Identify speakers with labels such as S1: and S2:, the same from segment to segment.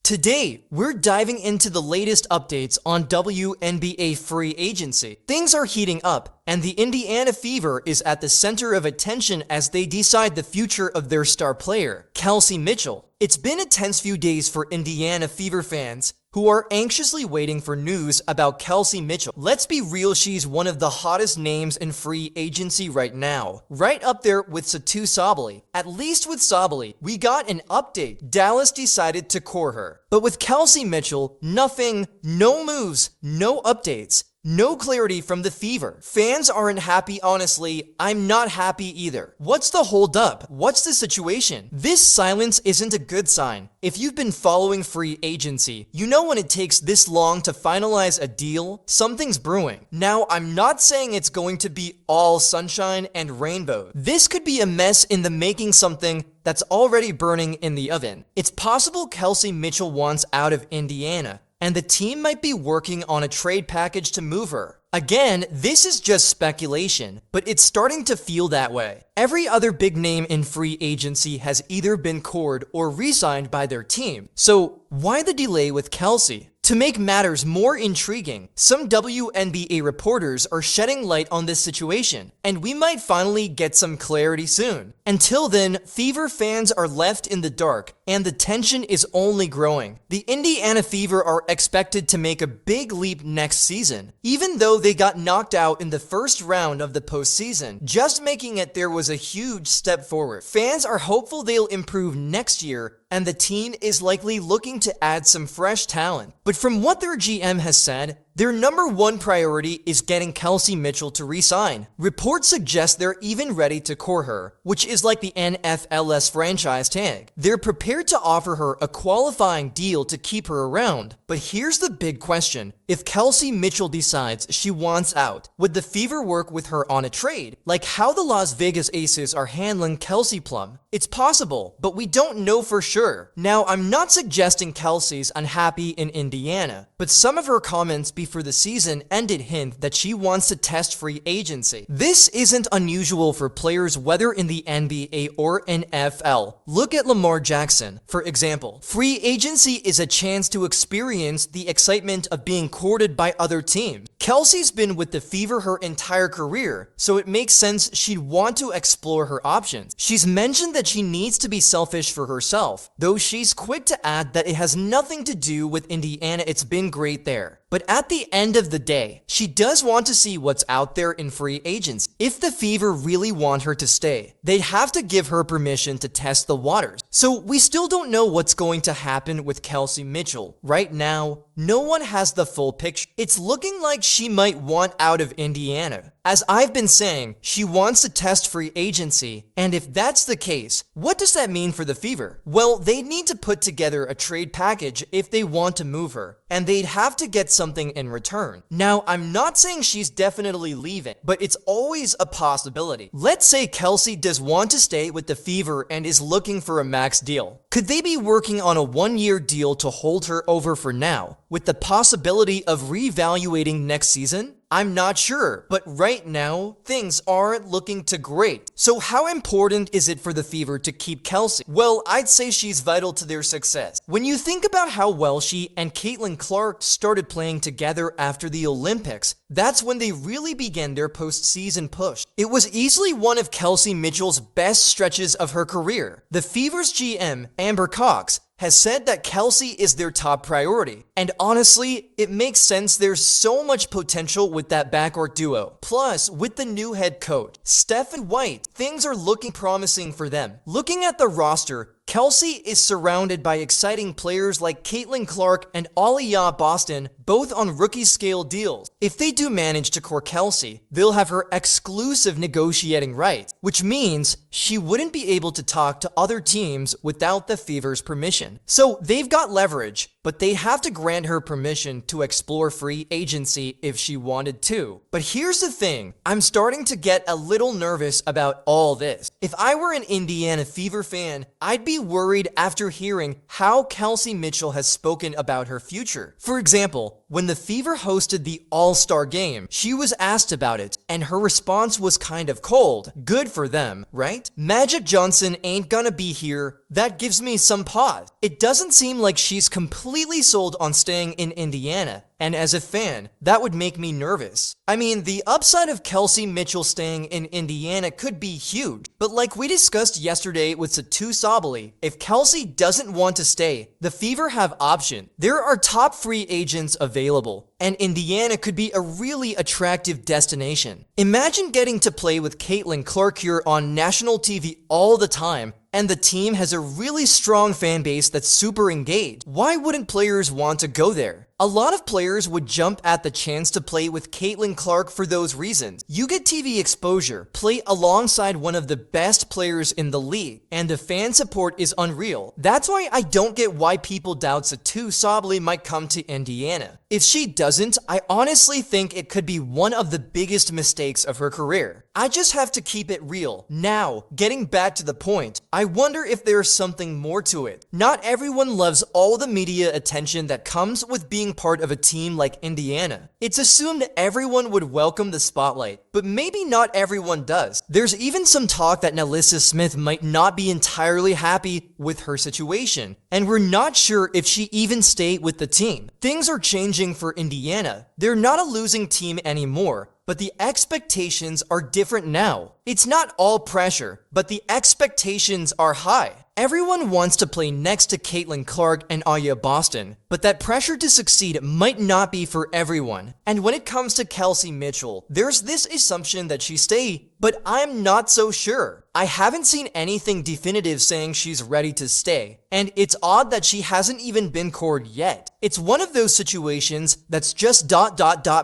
S1: Today, we're diving into the latest updates on WNBA free agency. Things are heating up, and the Indiana Fever is at the center of attention as they decide the future of their star player, Kelsey Mitchell. It's been a tense few days for Indiana Fever fans, who are anxiously waiting for news about Kelsey Mitchell. Let's be real, she's one of the hottest names in free agency right now. Right up there with Satou Sabally. At least with Sabally, we got an update. Dallas decided to core her. But with Kelsey Mitchell, nothing, no moves, no updates. No clarity from the Fever. Fans aren't happy, honestly. I'm not happy either. What's the hold up? What's the situation? This silence isn't a good sign. If you've been following free agency, you know when it takes this long to finalize a deal, something's brewing. Now, I'm not saying it's going to be all sunshine and rainbows. This could be a mess in the making, something that's already burning in the oven. It's possible Kelsey Mitchell wants out of Indiana, and the team might be working on a trade package to move her. Again, this is just speculation, but it's starting to feel that way. Every other big name in free agency has either been cored or re-signed by their team. So why the delay with Kelsey? To make matters more intriguing, some WNBA reporters are shedding light on this situation, and we might finally get some clarity soon. Until then, Fever fans are left in the dark, and the tension is only growing. The Indiana Fever are expected to make a big leap next season, even though they got knocked out in the first round of the postseason. Just making it there was a huge step forward. Fans are hopeful they'll improve next year, and the team is likely looking to add some fresh talent. But from what their GM has said, their number one priority is getting Kelsey Mitchell to re-sign. Reports suggest they're even ready to core her, which is like the NFL's franchise tag. They're prepared to offer her a qualifying deal to keep her around. But here's the big question. If Kelsey Mitchell decides she wants out, would the Fever work with her on a trade? Like how the Las Vegas Aces are handling Kelsey Plum? It's possible, but we don't know for sure. Now, I'm not suggesting Kelsey's unhappy in Indiana, but some of her comments before the season ended hint that she wants to test free agency. This isn't unusual for players whether in the NBA or NFL. Look at Lamar Jackson, for example. Free agency is a chance to experience the excitement of being courted by other teams. Kelsey's been with the Fever her entire career, so it makes sense she'd want to explore her options. She's mentioned that she needs to be selfish for herself, though she's quick to add that it has nothing to do with Indiana. It's been great there. But at the end of the day, she does want to see what's out there in free agents. If the Fever really want her to stay, they'd have to give her permission to test the waters. So we still don't know what's going to happen with Kelsey Mitchell. Right now, no one has the full picture. It's looking like she might want out of Indiana. As I've been saying, she wants to test free agency, and if that's the case, what does that mean for the Fever? Well, they need to put together a trade package if they want to move her, and they'd have to get something in return. Now, I'm not saying she's definitely leaving, but it's always a possibility. Let's say Kelsey does want to stay with the Fever and is looking for a max deal. Could they be working on a one-year deal to hold her over for now, with the possibility of reevaluating next season? I'm not sure, but right now, things aren't looking too great. So how important is it for the Fever to keep Kelsey? Well, I'd say she's vital to their success. When you think about how well she and Caitlin Clark started playing together after the Olympics, that's when they really began their postseason push. It was easily one of Kelsey Mitchell's best stretches of her career. The Fever's GM, Amber Cox, has said that Kelsey is their top priority. And honestly, it makes sense. There's so much potential with that backcourt duo. Plus, with the new head coach, Stephen White, things are looking promising for them. Looking at the roster, Kelsey is surrounded by exciting players like Caitlin Clark and Aliyah Boston, both on rookie-scale deals. If they do manage to core Kelsey, they'll have her exclusive negotiating rights, which means she wouldn't be able to talk to other teams without the Fever's permission. So they've got leverage. but they'd have to grant her permission to explore free agency if she wanted to. But here's the thing, I'm starting to get a little nervous about all this. If I were an Indiana Fever fan, I'd be worried after hearing how Kelsey Mitchell has spoken about her future. For example, when the Fever hosted the All-Star game, she was asked about it, and her response was kind of cold. Good for them, right? Magic Johnson ain't gonna be here. That gives me some pause. It doesn't seem like she's completely sold on staying in Indiana, and as a fan, that would make me nervous. I mean, the upside of Kelsey Mitchell staying in Indiana could be huge, but like we discussed yesterday with Satu Sabali, if Kelsey doesn't want to stay, the Fever have options. There are top free agents available, and Indiana could be a really attractive destination. Imagine getting to play with Caitlin Clark here on national TV all the time, and the team has a really strong fan base that's super engaged. Why wouldn't players want to go there? A lot of players would jump at the chance to play with Caitlin Clark for those reasons. You get TV exposure, play alongside one of the best players in the league, and the fan support is unreal. That's why I don't get why people doubt Satu Sabali might come to Indiana. If she doesn't, I honestly think it could be one of the biggest mistakes of her career. I just have to keep it real. Now, getting back to the point, I wonder if there's something more to it. Not everyone loves all the media attention that comes with being part of a team like Indiana. It's assumed everyone would welcome the spotlight, but maybe not everyone does. There's even some talk that Nalissa Smith might not be entirely happy with her situation, and we're not sure if she even stay with the team. Things are changing for Indiana. They're not a losing team anymore, but the expectations are different now. It's not all pressure, but the expectations are high. Everyone wants to play next to Caitlin Clark and Aya Boston, but that pressure to succeed might not be for everyone. And when it comes to Kelsey Mitchell, there's this assumption that she stay, but I'm not so sure. I haven't seen anything definitive saying she's ready to stay, and it's odd that she hasn't even been cored yet. It's one of those situations that's just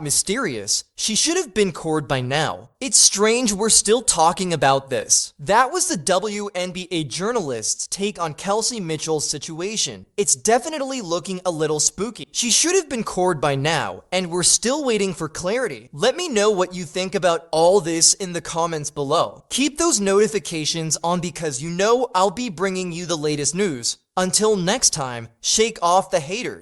S1: mysterious. She should have been cored by now. It's strange we're still talking about this. That was the WNBA journalist's take on Kelsey Mitchell's situation. It's definitely looking a little spooky. She should have been cored by now, and we're still waiting for clarity. Let me know what you think about all this in the comments below. Keep those notifications on because you know I'll be bringing you the latest news. Until next time, shake off the haters.